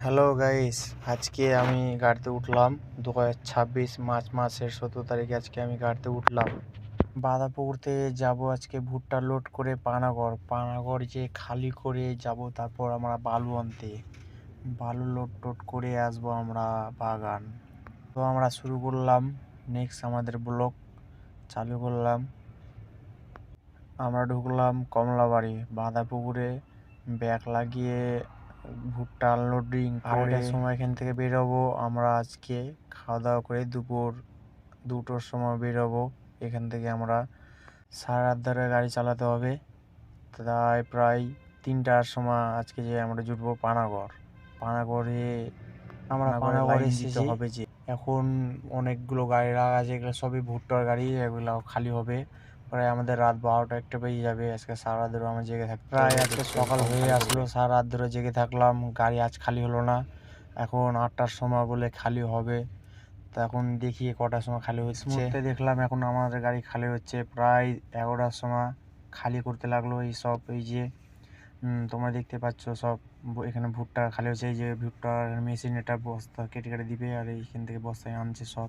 Hello guys, আজকে আমি গাড়িতে উঠলাম। 2026 মার্চ মাসের 17 তারিখে আজকে আমি গাড়িতে উঠলাম। বাঁধাপুকুরতে যাব আজকে ভুট্টা লোড করে পানাগড় যে খালি করে যাব, তারপর আমরা বালু আনতে, বালু লোড টোড করে আসবো আমরা বাগান। তো আমরা শুরু করলাম, নেক্সট আমাদের ব্লক চালু করলাম। আমরা ঢুকলাম কমলাবাড়ি বাঁধাপুকুরে, ব্যাগ লাগিয়ে ভুট্টা আনলোডিং করে সময় এখান থেকে বেরোবো। আমরা আজকে খাওয়া দাওয়া করে দুপুর 2টোর সময় বেরোবো এখান থেকে। আমরা সাড়ে 8 গাড়ি চালাতে হবে, তাই প্রায় 3টার সময় আজকে যে আমরা জুটবো পানাগড়ে। আমরা পানাগড়ে এসেছি হবে যে এখন অনেকগুলো গাড়ি লাগা আছে, এগুলো সবই ভুট্টার গাড়ি, এগুলো খালি হবে প্রায় আমাদের রাত 12টা 1টা বেজে যাবে। আজকে সারা রাত ধরে আমরা জেগে থাকতে, প্রায় আজকে সকাল হয়ে আসলো, সারা রাত ধরে জেগে থাকলাম, গাড়ি আজ খালি হলো না। এখন 8টার সময় বলে খালি হবে, তো এখন দেখি কটার সময় খালি হচ্ছে। দেখলাম এখন আমাদের গাড়ি খালি হচ্ছে প্রায় 11টার সময় খালি করতে লাগলো। এই সব এই যে তোমরা দেখতে পাচ্ছ সব এখানে ভুট্টা খালি হচ্ছে। এই যে ভুট্টার মেশিন, এটা বস্তা কেটে কেটে দিবে আর এইখান থেকে বস্তায় আনছে সব।